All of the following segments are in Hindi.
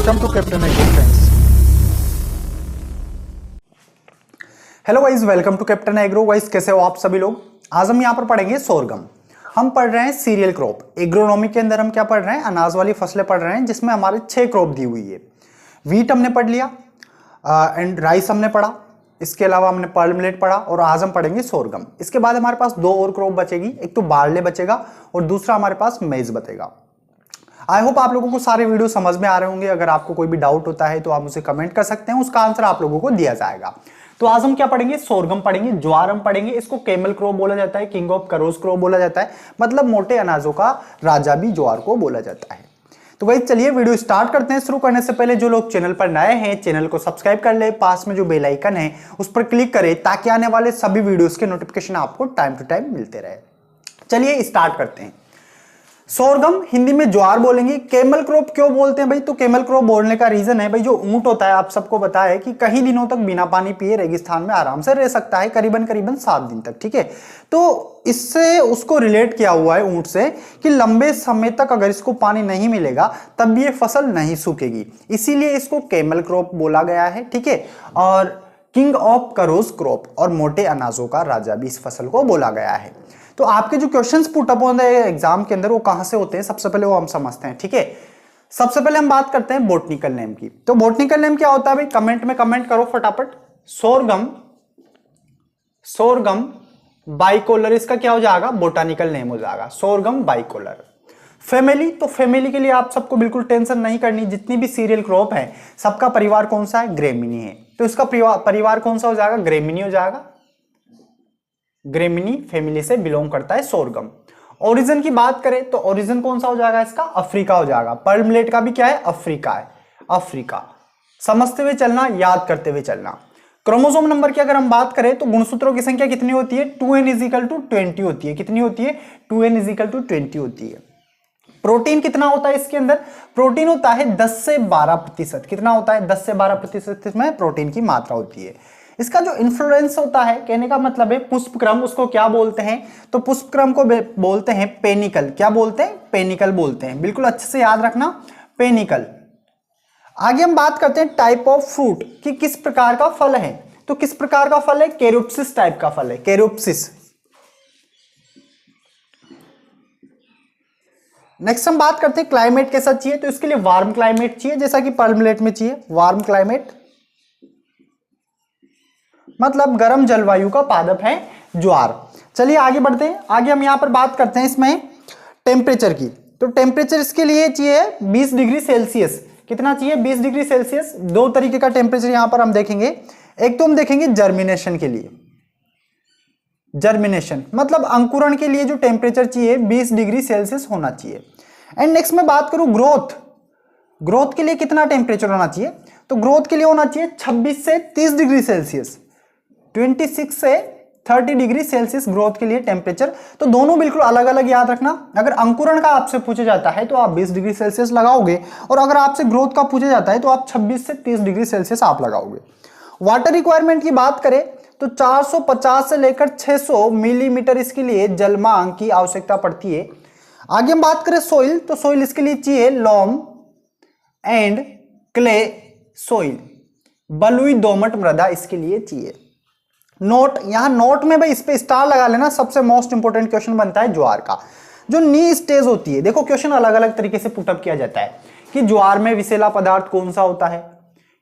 Welcome to Captain Agro friends. Hello guys, welcome to Captain Agro. Guys कैसे हो आप सभी लोग। आज हम यहाँ पर पढ़ेंगे सोरगम। हम पढ़ रहे हैं सीरियल क्रॉप। एग्रोनॉमी के अंदर हम क्या पढ़ रहे हैं, अनाज वाली फसलें पढ़ रहे हैं, जिसमें हमारे 6 क्रॉप दी हुई है। वीट हमने पढ़ लिया एंड राइस हमने पढ़ा, इसके अलावा हमने पर्ल मिलेट पढ़ा और आज हम पढ़ेंगे सोरगम। इसके बाद हमारे पास 2 और क्रॉप बचेगी, एक तो बार्ले बचेगा और दूसरा हमारे पास मेज बचेगा। आई होप आप लोगों को सारे वीडियो समझ में आ रहे होंगे। अगर आपको कोई भी डाउट होता है तो आप मुझे कमेंट कर सकते हैं, उसका आंसर आप लोगों को दिया जाएगा। तो आज हम क्या पढ़ेंगे, सोरगम पढ़ेंगे, ज्वार हम पढ़ेंगे। इसको कैमल क्रॉप बोला जाता है, किंग ऑफ करोस क्रॉप बोला जाता है, मतलब मोटे अनाजों का राजा भी ज्वार को बोला जाता है। तो भाई चलिए वीडियो स्टार्ट करते हैं। शुरू करने से पहले जो लोग चैनल पर नए हैं, चैनल को सब्सक्राइब कर ले, पास में जो बेल आइकन है उस पर क्लिक करें ताकि आने वाले सभी वीडियोस के नोटिफिकेशन आपको टाइम टू टाइम मिलते रहे। चलिए स्टार्ट करते हैं। सोरगम हिंदी में ज्वार बोलेंगे। कैमल क्रॉप क्यों बोलते हैं भाई, तो कैमल क्रॉप बोलने का रीजन है भाई, जो ऊंट होता है आप सबको पता है कि कई दिनों तक बिना पानी पिए रेगिस्तान में आराम से रह सकता है, करीबन 7 दिन तक, ठीक है। तो इससे उसको रिलेट किया हुआ है ऊंट से कि लंबे समय तक अगर इसको पानी नहीं मिलेगा तब ये फसल नहीं सूखेगी, इसीलिए इसको कैमल क्रॉप बोला गया है, ठीक है। और किंग ऑफ करोस क्रॉप और मोटे अनाजों का राजा भी इस फसल को बोला गया है। तो आपके जो क्वेश्चंस पुट अप होते हैं एग्जाम के अंदर वो कहां से होते हैं, सबसे पहले वो हम समझते हैं, ठीक है। सबसे पहले हम बात करते हैं बोटनिकल नेम की। तो बोटनिकल नेम क्या होता है भाई, कमेंट में कमेंट करो फटाफट। सोरगम, सोरगम बाइकोलर, इसका क्या हो जाएगा, बोटानिकल नेम हो जाएगा, सोरगम बाइकोलर। फैमिली, तो फैमिली के लिए आप सबको बिल्कुल टेंशन नहीं करनी, जितनी भी सीरियल क्रॉप है सबका परिवार कौन सा है, ग्रेमिनी है, तो इसका परिवार कौन सा हो जाएगा, ग्रेमिनी हो जाएगा। ग्रेमिनी फैमिली से बिलोंग करता है सोरगम। ओरिजिन की बात करें तो ओरिजिन कौन सा हो जाएगा इसका, अफ्रीका हो जाएगा। पर्ल मिलेट का भी क्या है, अफ्रीका है, अफ्रीका। समझते हुए चलना, याद करते हुए चलना। क्रोमोसोम नंबर की अगर हम बात करें तो गुणसूत्रों की संख्या कितनी होती है, 2n = 20 होती है। कितनी होती है, 2n = 20 होती है। प्रोटीन कितना होता है इसके अंदर, प्रोटीन होता है 10 से 12%। कितना होता है, 10 से 12% में प्रोटीन की मात्रा होती है। इसका जो इन्फ्लोरेंस होता है, कहने का मतलब है पुष्पक्रम, उसको क्या बोलते हैं, तो पुष्पक्रम को बोलते हैं पेनिकल। क्या बोलते हैं, पेनिकल बोलते हैं, बिल्कुल अच्छे से याद रखना, पेनिकल। आगे हम बात करते हैं टाइप ऑफ फ्रूट कि किस प्रकार का फल है। तो किस प्रकार का फल है, कैरोप्सिस टाइप का फल है, कैरोप्सिस। नेक्स्ट हम बात करते हैं क्लाइमेट कैसा चाहिए, तो इसके लिए वार्म क्लाइमेट चाहिए, जैसा कि पर्ल मिलेट में चाहिए, वार्म क्लाइमेट, मतलब गर्म जलवायु का पादप है ज्वार। चलिए आगे बढ़ते हैं। आगे हम यहां पर बात करते हैं इसमें टेम्परेचर की। तो टेम्परेचर इसके लिए चाहिए 20 डिग्री सेल्सियस। कितना चाहिए, 20 डिग्री सेल्सियस। 2 तरीके का टेम्परेचर यहां पर हम देखेंगे। एक तो हम देखेंगे जर्मिनेशन के लिए, जर्मिनेशन मतलब अंकुरण के लिए जो टेम्परेचर चाहिए 20 डिग्री सेल्सियस होना चाहिए। एंड नेक्स्ट में बात करूं ग्रोथ, ग्रोथ के लिए कितना टेम्परेचर होना चाहिए, तो ग्रोथ के लिए होना चाहिए 26 से 30 डिग्री सेल्सियस, 26 से 30 डिग्री सेल्सियस ग्रोथ के लिए टेम्परेचर। तो दोनों बिल्कुल अलग अलग याद रखना। अगर अंकुरण का आपसे पूछा जाता है तो आप 20 डिग्री सेल्सियस लगाओगे, और अगर आपसे ग्रोथ का पूछा जाता है तो आप 26 से 30 डिग्री सेल्सियस आप लगाओगे। वाटर रिक्वायरमेंट की बात करें तो 450 से लेकर 600 मिलीमीटर इसके लिए जलमांग की आवश्यकता पड़ती है। आगे हम बात करें सोइल, तो सोइल इसके लिए चाहिए लॉम एंड क्ले सोइल, बलुई दोमट मृदा इसके लिए चाहिए। नोट, यहां नोट में भाई इस पे स्टार लगा लेना, सबसे मोस्ट इंपोर्टेंट क्वेश्चन बनता है ज्वार का। जो नी स्टेज होती है, देखो क्वेश्चन अलग अलग तरीके से पुटअप किया जाता है कि ज्वार में विषैला पदार्थ कौन सा होता है,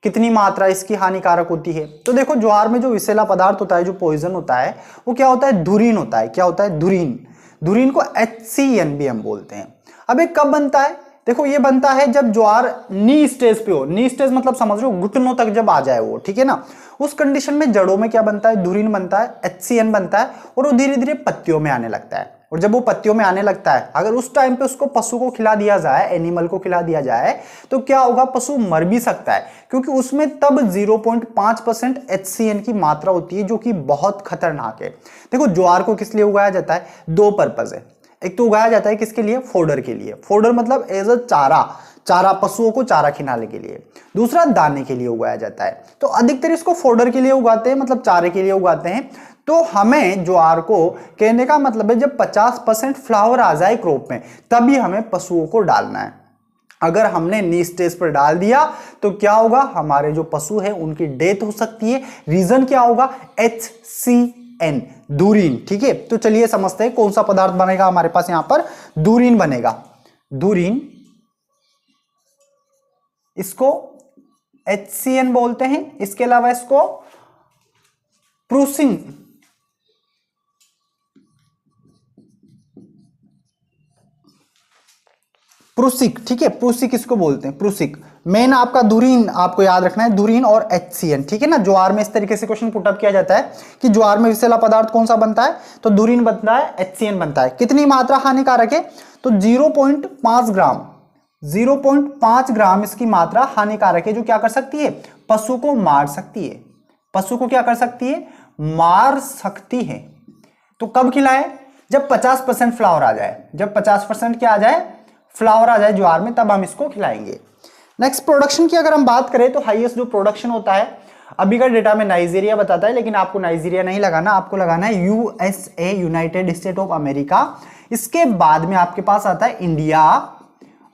कितनी मात्रा इसकी हानिकारक होती है। तो देखो ज्वार में जो विषैला पदार्थ होता है, जो पॉइजन होता है, वो क्या होता है, धुरीन होता है। क्या होता है, धुरीन। धुरीन को HCN भी हम बोलते हैं। अब ये कब बनता है, देखो ये बनता है जब ज्वार नी स्टेज पे हो। नी स्टेज मतलब समझ रहे हो, घुटनों तक जब आ जाए वो, ठीक है ना। उस कंडीशन में जड़ों में क्या बनता है, धुरीन बनता है, HCN बनता है, और वो धीरे धीरे पत्तियों में आने लगता है। और जब वो पत्तियों में आने लगता है, अगर उस टाइम पे उसको पशु को खिला दिया जाए, एनिमल को खिला दिया जाए, तो क्या होगा, पशु मर भी सकता है, क्योंकि उसमें तब 0.5% HCN की मात्रा होती है, जो कि बहुत खतरनाक है। देखो ज्वार को किस लिए उगाया जाता है, 2 पर्पज है। एक तो उगाया जाता है किसके लिए, फोडर के लिए, फोडर मतलब एज अ चारा, चारा पशुओं को चारा खिलाने के लिए। दूसरा दाने के लिए उगाया जाता है। तो अधिकतर इसको फोडर के लिए उगाते हैं, मतलब चारे के लिए उगाते हैं। तो हमें ज्वार को, कहने का मतलब है जब 50% फ्लावर आ जाए क्रॉप में, तभी हमें पशुओं को डालना है। अगर हमने नी स्टेज पर डाल दिया तो क्या होगा, हमारे जो पशु है उनकी डेथ हो सकती है। रीजन क्या होगा, HCN, दूरीन। ठीक है, तो चलिए समझते हैं कौन सा पदार्थ बनेगा हमारे पास यहां पर, दूरीन बनेगा। दूरीन, इसको HCN बोलते हैं। इसके अलावा इसको प्रूसिन, प्रूसिक, ठीक है, प्रूसिक इसको बोलते हैं, प्रूसिक। मेन आपका दूरीन आपको याद रखना है, दूरीन और HCN। ठीक है ना, ज्वार में इस तरीके से क्वेश्चन पुटअप किया जाता है कि ज्वार में विषैला पदार्थ कौन सा बनता है, तो दूरीन बनता है, HCN बनता है। कितनी मात्रा हानिकारक है, तो 0.5 ग्राम, 0.5 ग्राम इसकी मात्रा हानिकारक है, जो क्या कर सकती है, पशु को मार सकती है। पशु को क्या कर सकती है, मार सकती है। तो कब खिलाए, जब 50% फ्लावर आ जाए, जब 50% क्या आ जाए, फ्लावर आ जाए ज्वार में, तब हम इसको खिलाएंगे। नेक्स्ट प्रोडक्शन की अगर हम बात करें तो हाईएस्ट जो प्रोडक्शन होता है, अभी का डेटा में नाइजीरिया बताता है, लेकिन आपको नाइजीरिया नहीं लगाना, आपको लगाना है USA, United state of America. इसके बाद में आपके पास आता है इंडिया,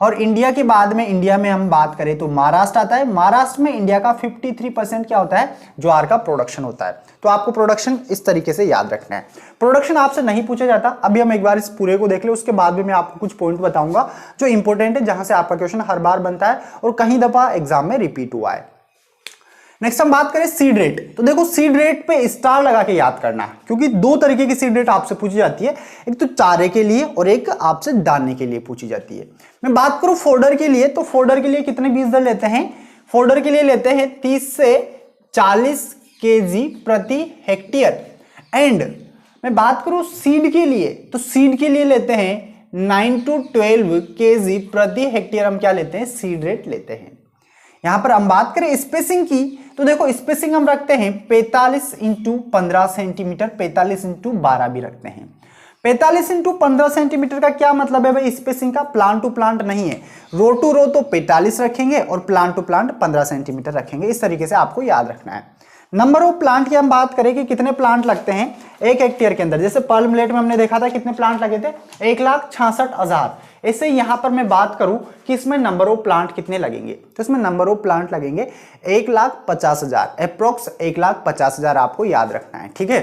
और इंडिया के बाद में, इंडिया में हम बात करें तो महाराष्ट्र आता है। महाराष्ट्र में इंडिया का 53% क्या होता है, ज्वार का प्रोडक्शन होता है। तो आपको प्रोडक्शन इस तरीके से याद रखना है। प्रोडक्शन आपसे नहीं पूछा जाता, अभी हम एक बार इस पूरे को देख ले, उसके बाद भी मैं आपको कुछ पॉइंट बताऊंगा जो इंपॉर्टेंट है, जहां से आपका क्वेश्चन हर बार बनता है और कहीं दफा एग्जाम में रिपीट हुआ है। नेक्स्ट हम बात करें सीड रेट, तो देखो सीड रेट पे स्टार लगा के याद करना है, क्योंकि दो तरीके की सीड रेट आपसे पूछी जाती है, एक तो चारे के लिए और एक आपसे दाने के लिए पूछी जाती है। मैं बात करूं फोडर के लिए, तो फोडर के लिए कितने बीज दर लेते हैं, फोडर के लिए लेते हैं 30 से 40 kg प्रति हेक्टेयर। एंड मैं बात करूं सीड के लिए, तो सीड के लिए लेते हैं 9 to 12 kg प्रति हेक्टेयर, हम क्या लेते हैं, सीड रेट लेते हैं। यहां पर हम बात करें स्पेसिंग की, तो देखो स्पेसिंग हम रखते हैं 45 × 15 सेंटीमीटर, 45 × 12 भी रखते हैं। 45 × 15 सेंटीमीटर का क्या मतलब है भाई, स्पेसिंग का, प्लांट टू प्लांट नहीं है, रो टू रो तो 45 रखेंगे और प्लांट टू प्लांट 15 सेंटीमीटर रखेंगे। इस तरीके से आपको याद रखना है। नंबर ऑफ प्लांट की हम बात करें कि कितने प्लांट लगते हैं 1 हेक्टेयर के अंदर, जैसे पर्ल मिलेट में हमने देखा था कितने प्लांट लगे थे, 1,66,000। ऐसे यहां पर मैं बात करूं कि इसमें नंबर ऑफ प्लांट कितने लगेंगे, तो इसमें नंबर ऑफ प्लांट लगेंगे 1,50,000, अप्रोक्स 1,50,000 आपको याद रखना है। ठीक है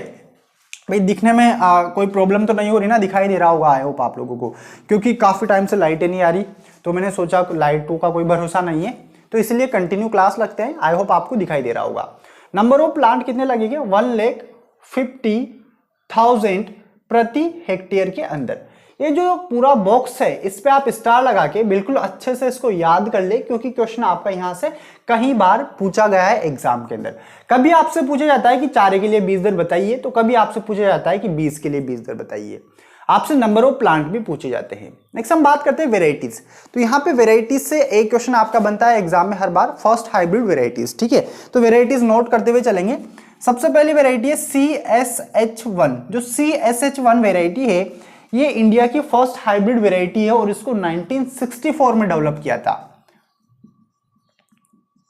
भाई, दिखने में कोई प्रॉब्लम तो नहीं हो रही ना, दिखाई दे रहा होगा आई होप आप लोगों को, क्योंकि काफी टाइम से लाइटें नहीं आ रही, तो मैंने सोचा लाइटों का कोई भरोसा नहीं है, तो इसलिए कंटिन्यू क्लास लगते हैं। आई होप आपको दिखाई दे रहा होगा। नंबर ऑफ प्लांट कितने लगेंगे, 1,50,000 प्रति हेक्टेयर के अंदर। ये जो पूरा बॉक्स है, इस पे आप स्टार लगा के बिल्कुल अच्छे से इसको याद कर ले, क्योंकि क्वेश्चन आपका यहां से कई बार पूछा गया है एग्जाम के अंदर। कभी आपसे पूछा जाता है कि चारे के लिए बीज दर बताइए, तो कभी आपसे पूछा जाता है कि बीज के लिए बीज दर बताइए। आपसे नंबर ऑफ प्लांट भी पूछे जाते हैं। नेक्स्ट हम बात करते हैं वेराइटीज, तो यहाँ पे वेराइटीज से एक क्वेश्चन आपका बनता है एग्जाम में हर बार, फर्स्ट हाइब्रिड वेराइटीज। ठीक है, तो वेराइटीज नोट करते हुए चलेंगे। सबसे पहली वेराइटी है CSH1। जो CSH1 वेराइटी है, ये इंडिया की फर्स्ट हाइब्रिड वेराइटी है और इसको 1964 में डेवलप किया था।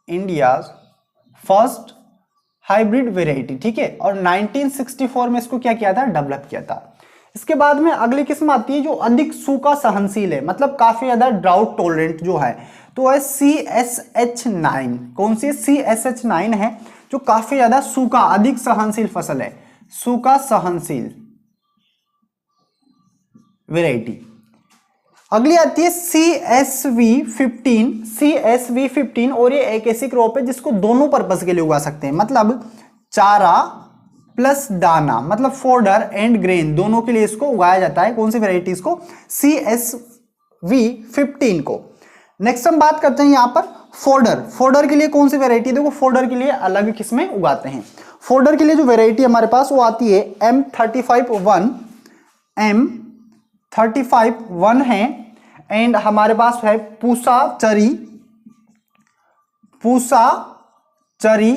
इंडिया फर्स्ट हाइब्रिड वेराइटी, ठीक है, और 1964 में इसको क्या किया था, डेवलप किया था। इसके बाद में अगली किस्म आती है जो अधिक सूखा सहनशील है, मतलब काफी ज्यादा ड्राउट टॉलरेंट जो है, तो है CSH9। कौन सी CSH9 है, जो काफी ज्यादा सूखा अधिक सहनशील फसल है, सूखा सहनशील वेराइटी। अगली आती है CSV15। CSV15, और ये एक ऐसी क्रॉप है जिसको दोनों पर्पस के लिए उगा सकते हैं, मतलब चारा प्लस दाना, मतलब फोडर एंड ग्रेन, दोनों के लिए इसको उगाया जाता है। कौन सी वेराइटीज को, CSV15 को। नेक्स्ट हम बात करते हैं यहां पर फोडर। फोडर के लिए कौन सी वेराइटी, देखो फोडर के लिए अलग किस्में उगाते हैं। फोडर के लिए जो वेराइटी हमारे पास वो आती है M35-1, M35-1 है। एंड हमारे पास है पूसा चरी,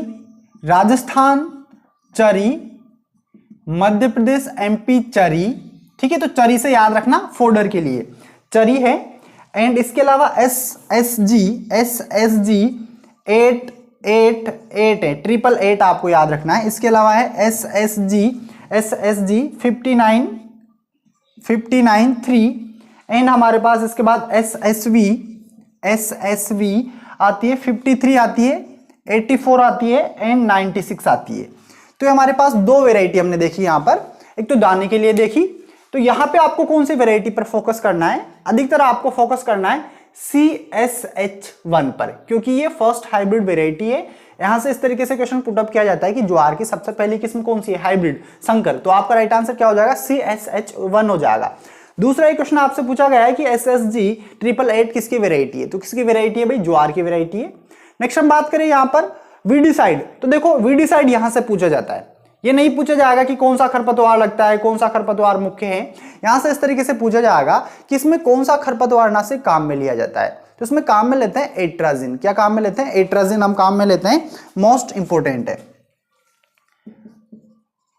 राजस्थान चरी, मध्य प्रदेश MP चरी। ठीक है, तो चरी से याद रखना, फोडर के लिए चरी है। एंड इसके अलावा SSG 888 है, 888 आपको याद रखना है। इसके अलावा है SSG 59 3। एंड हमारे पास इसके बाद SSV SSV आती है, 53 आती है, 84 आती है एंड 96 आती है। तो हमारे पास दो वेराइटी हमने देखी यहां पर, एक तो दाने के लिए देखी। तो यहां पे आपको कौन सी वेराइटी पर फोकस करना है? अधिकतर आपको फोकस करना है CSH1 पर, क्योंकि ये फर्स्ट हाइब्रिड वेराइटी है। यहां से इस तरीके से क्वेश्चन पुटअप किया जाता है कि ज्वार की सबसे पहली किस्म कौन सी है? हाइब्रिड, संकर। तो आपका राइट आंसर क्या हो जाएगा? CSH1 हो जाएगा। दूसरा एक क्वेश्चन आपसे पूछा गया है कि SSG 888 किसकी वेराइटी है? तो किसकी वेराइटी है भाई? ज्वार की वेराइटी है। नेक्स्ट हम बात करें यहां पर वीडिसाइड। तो देखो वीडिसाइड यहां से पूछा जाता है, ये नहीं पूछा जाएगा कि कौन सा खरपतवार लगता है, कौन सा खरपतवार मुख्य है। यहां से इस तरीके से पूछा जाएगा कि इसमें कौन सा खरपतवार नाशक काम में लिया जाता है। तो इसमें काम में लेते हैं एट्राजिन। क्या काम में लेते हैं? एट्राजिन हम काम में लेते हैं, मोस्ट इंपोर्टेंट है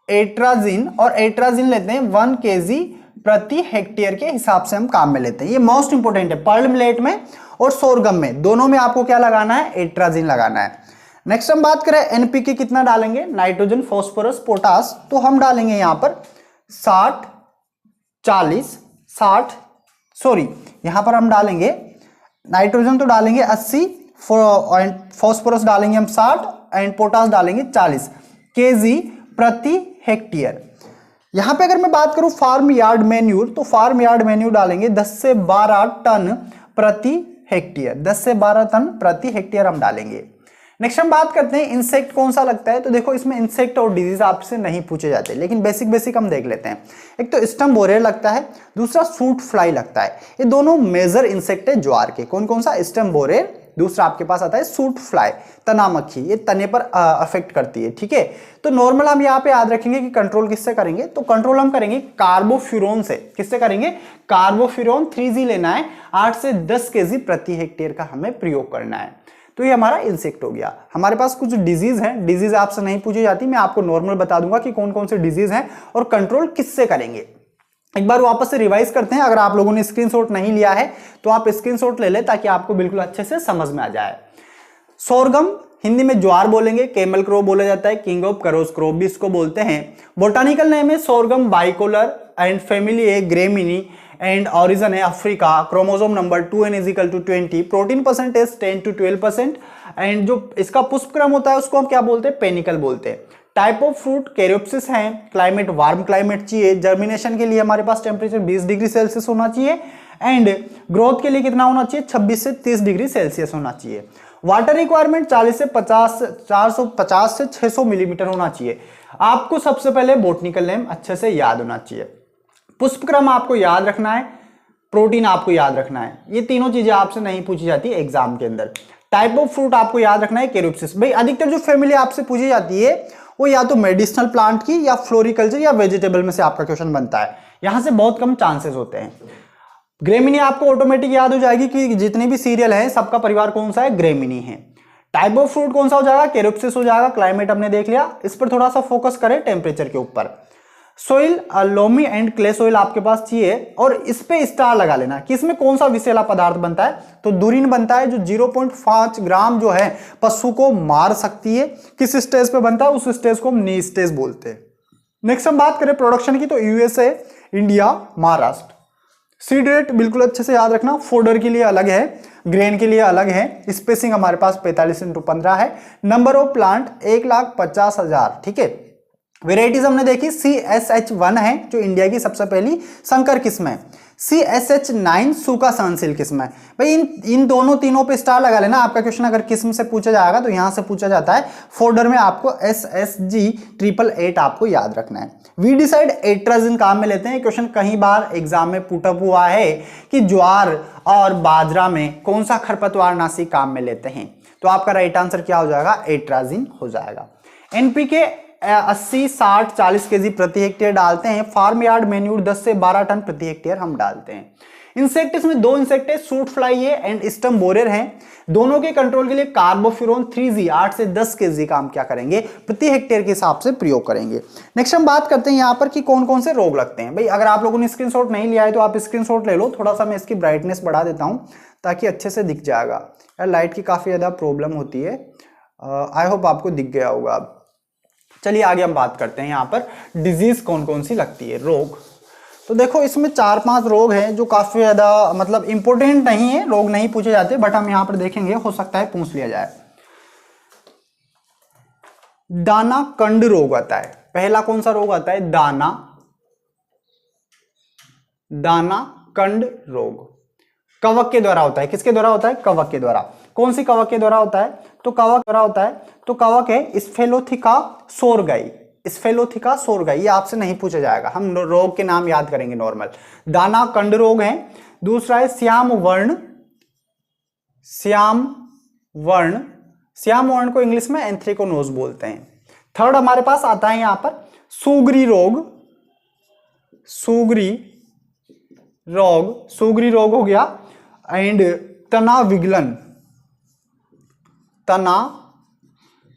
एट्राजिन। और एट्राजिन लेते हैं 1 kg प्रति हेक्टेयर के हिसाब से हम काम में लेते हैं। ये मोस्ट इंपोर्टेंट है। पर्ल मिलेट में और सोरगम में, दोनों में आपको क्या लगाना है? एट्राजिन लगाना है। नेक्स्ट हम बात करें एनपीके कितना डालेंगे? Nitrogen, phosphorus, potash. तो हम डालेंगे यहां पर 60 40 60, सॉरी यहां पर हम डालेंगे नाइट्रोजन तो डालेंगे 80, फास्फोरस डालेंगे हम 60 एंड पोटास डालेंगे 40 kg प्रति हेक्टेयर। यहां पे अगर मैं बात करूं फार्म यार्ड मैन्यूर, तो फार्म यार्ड मैन्यूर डालेंगे 10 से 12 टन प्रति हेक्टेयर। 10 से 12 टन प्रति हेक्टेयर हम डालेंगे। नेक्स्ट हम बात करते हैं इंसेक्ट कौन सा लगता है। तो देखो इसमें इंसेक्ट और डिजीज आपसे नहीं पूछे जाते, लेकिन बेसिक हम देख लेते हैं। एक तो स्टम बोरेर लगता है, दूसरा सूट फ्लाई लगता है। ये दोनों मेजर इंसेक्ट है ज्वार के। कौन कौन सा? स्टम बोरेर, दूसरा आपके पास आता है सूट फ्लाई, तना मक्खी। ये तने पर अफेक्ट करती है, ठीक है। तो नॉर्मल हम यहाँ पे याद रखेंगे कि कंट्रोल किससे करेंगे? तो कंट्रोल हम करेंगे कार्बोफ्यूरॉन से। किससे करेंगे? कार्बोफ्यूरॉन 3G लेना है, 8 से 10 kg प्रति हेक्टेयर का हमें प्रयोग करना है। तो ये हमारा इंसेक्ट हो गया। हमारे पास कुछ डिजीज हैं, डिजीज आपसे नहीं पूछी जाती, मैं आपको नॉर्मल बता दूंगा कि कौन कौन से डिजीज हैं और कंट्रोल किससे करेंगे। एक बार वापस से रिवाइज करते हैं। अगर आप लोगों ने स्क्रीनशॉट नहीं लिया है तो आप स्क्रीनशॉट ले ले, ताकि आपको बिल्कुल अच्छे से समझ में आ जाए। सोरगम हिंदी में ज्वार बोलेंगे, केमल क्रो बोला जाता है, किंग ऑफ करोस क्रो भी इसको बोलते हैं। बोटानिकल नेम है सोरगम बाइकोलर एंड फैमिली है ग्रेमिनी एंड ओरिजिन है Africa. Chromosome number 2n = 20, protein percentage 10 to 12% and जो इसका पुष्पक्रम होता है उसको हम क्या बोलते हैं? पेनिकल बोलते हैं। टाइप ऑफ फ्रूट कैरियोप्सिस है। क्लाइमेट वार्म क्लाइमेट चाहिए। जर्मिनेशन के लिए हमारे पास टेम्परेचर 20 डिग्री सेल्सियस होना चाहिए एंड ग्रोथ के लिए कितना होना चाहिए? 26 से 30 डिग्री सेल्सियस होना चाहिए। वाटर रिक्वायरमेंट 450 से 600 मिलीमीटर होना चाहिए। आपको सबसे पहले बोटनिकल नेम अच्छे से याद होना चाहिए। पुष्पक्रम आपको याद रखना है, प्रोटीन आपको याद रखना है। ये तीनों चीजें आपसे नहीं पूछी जाती एग्जाम के अंदर। टाइप ऑफ फ्रूट आपको याद रखना है कैरियोप्सिस। भाई अधिकतर जो फैमिली आपसे पूछी जाती है वो या तो मेडिसिनल प्लांट की या फ्लोरिकल्चर या वेजिटेबल में से आपका क्वेश्चन बनता है। यहां से बहुत कम चांसेस होते हैं। ग्रेमिनी आपको ऑटोमेटिक याद हो जाएगी कि जितने भी सीरियल है सबका परिवार कौन सा है? ग्रेमिनी है। टाइप ऑफ फ्रूट कौन सा हो जाएगा? कैरियोप्सिस हो जाएगा। क्लाइमेट हमने देख लिया। इस पर थोड़ा सा फोकस करें टेम्परेचर के ऊपर। Soil loamy and clay soil आपके पास चाहिए और इस पे स्टार लगा लेना कि इसमें कौन सा विषैला पदार्थ बनता है। तो दूरिन बनता है जो 0.5 ग्राम जो है पशु को मार सकती है। किस स्टेज पे बनता है? उस स्टेज को हम नी स्टेज बोलते हैं। नेक्स्ट हम बात करें प्रोडक्शन की, तो USA, India, Maharashtra. Seed rate बिल्कुल अच्छे से याद रखना। फोडर के लिए अलग है, ग्रेन के लिए अलग है। स्पेसिंग हमारे पास 45 × 15 है। नंबर ऑफ प्लांट 1,50,000, ठीक है। वेराइटीज हमने देखी, CSH1 है जो इंडिया की सबसे पहली संकर किस्म है। CSH9 सूखा सहनशील किस्म है। भाई इन दोनों तीनों पे स्टार लगा लेना। आपका क्वेश्चन अगर किस्म से पूछा जाएगा तो यहां से पूछा जाता है। फोल्डर में आपको SSG 888 आपको याद रखना है। वीडिसाइड एट्राजिन काम में लेते हैं। क्वेश्चन कई बार एग्जाम में पुटअप हुआ है कि ज्वार और बाजरा में कौन सा खरपतवार नाशी काम में लेते हैं। तो आपका राइट आंसर क्या हो जाएगा? एट्राजिन हो जाएगा। एनपीके 80, 60, 40 kg प्रति हेक्टेयर डालते हैं। फार्म यार्ड मैन्यूर 10 से 12 टन प्रति हेक्टेयर हम डालते हैं। इंसेक्ट इसमें दो इंसेक्ट है, सूट फ्लाई है एंड स्टम बोरेर है। दोनों के कंट्रोल के लिए कार्बोफ्यूरॉन 3G 8 से 10 kg का हम क्या करेंगे? प्रति हेक्टेयर के हिसाब से प्रयोग करेंगे। नेक्स्ट हम बात करते हैं यहाँ पर कि कौन कौन से रोग लगते हैं। भाई अगर आप लोगों ने स्क्रीनशॉट नहीं लिया है तो आप स्क्रीनशॉट ले लो। थोड़ा सा मैं इसकी ब्राइटनेस बढ़ा देता हूँ ताकि अच्छे से दिख जाएगा। यार लाइट की काफी ज्यादा प्रॉब्लम होती है। आई होप आपको दिख गया होगा। चलिए आगे हम बात करते हैं यहाँ पर डिजीज कौन कौन सी लगती है, रोग। तो देखो इसमें 4-5 रोग हैं जो काफी ज्यादा मतलब इंपॉर्टेंट नहीं है, रोग नहीं पूछे जाते, बट हम यहां पर देखेंगे, हो सकता है पूछ लिया जाए। दाना कंड रोग आता है, पहला कौन सा रोग आता है? दाना कंड रोग कवक के द्वारा होता है। किसके द्वारा होता है? कवक के द्वारा। कौन सी कवक के द्वारा होता है? तो कवक द्वारा होता है, तो कवक है स्फेलोथिका सोरगाई। स्फेलोथिका सोरगाई, ये आपसे नहीं पूछा जाएगा, हम रोग के नाम याद करेंगे नॉर्मल। दाना कंड रोग है। दूसरा है श्याम वर्ण को इंग्लिश में एंथ्रेकोनोज बोलते हैं। थर्ड हमारे पास आता है यहां पर सुगरी रोग हो गया, एंड तना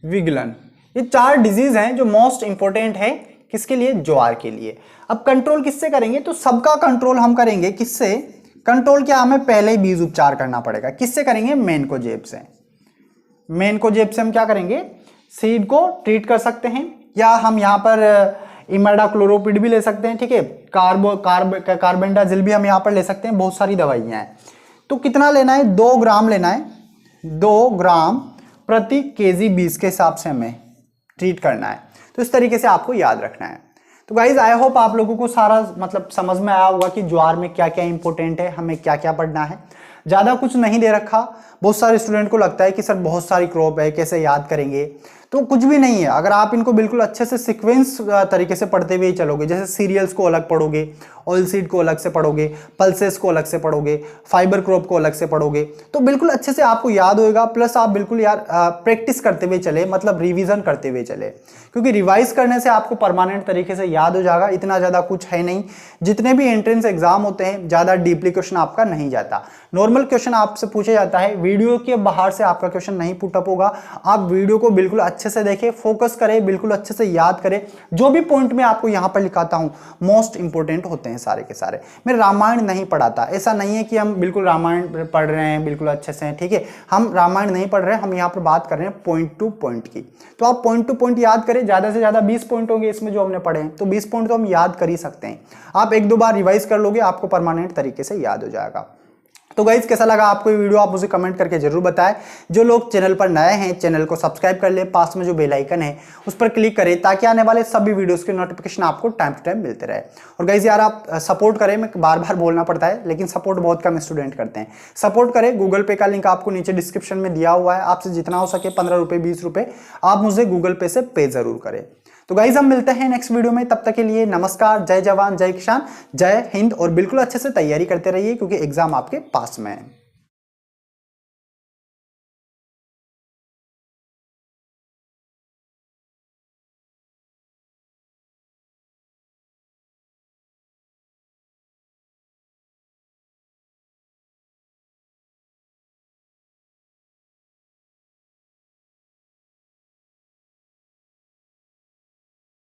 विगलन। ये 4 डिजीज हैं जो मोस्ट इंपॉर्टेंट है किसके लिए? ज्वार के लिए। अब कंट्रोल किससे करेंगे? तो सबका कंट्रोल हम करेंगे किससे? कंट्रोल क्या, हमें पहले ही बीज उपचार करना पड़ेगा। किससे करेंगे? मेनकोजेब से। मेनकोजेब से हम क्या करेंगे? सीड को ट्रीट कर सकते हैं, या हम यहाँ पर इमिडाक्लोप्रिड भी ले सकते हैं, ठीक है, कार्बेंडाजिल भी हम यहाँ पर ले सकते हैं, बहुत सारी दवाइयाँ हैं। तो कितना लेना है? 2 ग्राम लेना है, 2 ग्राम प्रति केजी बीज के हिसाब से हमें ट्रीट करना है। तो इस तरीके से आपको याद रखना है। तो गाइज आई होप आप लोगों को सारा मतलब समझ में आया होगा कि ज्वार में क्या क्या इंपॉर्टेंट है, हमें क्या क्या पढ़ना है। ज्यादा कुछ नहीं दे रखा। बहुत सारे स्टूडेंट को लगता है कि सर बहुत सारी क्रॉप है, कैसे याद करेंगे? तो कुछ भी नहीं है, अगर आप इनको बिल्कुल अच्छे से सीक्वेंस तरीके से पढ़ते हुए चलोगे, जैसे सीरियल्स को अलग पढ़ोगे, ऑयल सीड को अलग से पढ़ोगे, पल्सेस को अलग से पढ़ोगे, फाइबर क्रॉप को अलग से पढ़ोगे, तो बिल्कुल अच्छे से आपको याद होएगा। प्लस आप बिल्कुल यार प्रैक्टिस करते हुए चले, मतलब रिवीजन करते हुए चले, क्योंकि रिवाइज करने से आपको परमानेंट तरीके से याद हो जाएगा। इतना ज़्यादा कुछ है नहीं, जितने भी एंट्रेंस एग्जाम होते हैं ज़्यादा डीपली क्वेश्चन आपका नहीं जाता। नॉर्मल क्वेश्चन आपसे पूछा जाता है, वीडियो के बाहर से आपका क्वेश्चन नहीं पुटअप होगा। आप वीडियो को बिल्कुल अच्छे से देखें, फोकस करें, बिल्कुल अच्छे से याद करें। जो भी पॉइंट मैं आपको यहाँ पर लिखाता हूँ मोस्ट इंपोर्टेंट होते हैं सारे के सारे। मैं रामायण नहीं पढ़ाता, ऐसा नहीं है कि हम बिल्कुल रामायण पढ़ रहे हैं बिल्कुल अच्छे से, ठीक है, हम रामायण नहीं पढ़ रहे हैं, हम यहाँ पर बात कर रहे हैं पॉइंट टू पॉइंट की। तो आप पॉइंट टू पॉइंट याद करें, ज़्यादा से ज़्यादा 20 पॉइंट होंगे इसमें जो हमने पढ़े हैं, तो 20 पॉइंट तो हम याद कर ही सकते हैं। आप 1-2 बार रिवाइज कर लोगे, आपको परमानेंट तरीके से याद हो जाएगा। तो गाइज कैसा लगा आपको ये वीडियो, आप मुझे कमेंट करके जरूर बताएं। जो लोग चैनल पर नए हैं, चैनल को सब्सक्राइब कर ले, पास में जो बेल आइकन है उस पर क्लिक करें, ताकि आने वाले सभी वीडियोस के नोटिफिकेशन आपको टाइम टू टाइम मिलते रहे। और गाइज यार आप सपोर्ट करें, मैं बार बार बोलना पड़ता है लेकिन सपोर्ट बहुत कम स्टूडेंट करते हैं। सपोर्ट करें, गूगल पे का लिंक आपको नीचे डिस्क्रिप्शन में दिया हुआ है, आपसे जितना हो सके 15 रुपये 20 रुपये आप मुझे गूगल पे से पे जरूर करें। तो गाइज हम मिलते हैं नेक्स्ट वीडियो में, तब तक के लिए नमस्कार, जय जवान जय किसान, जय हिंद। और बिल्कुल अच्छे से तैयारी करते रहिए क्योंकि एग्जाम आपके पास में है।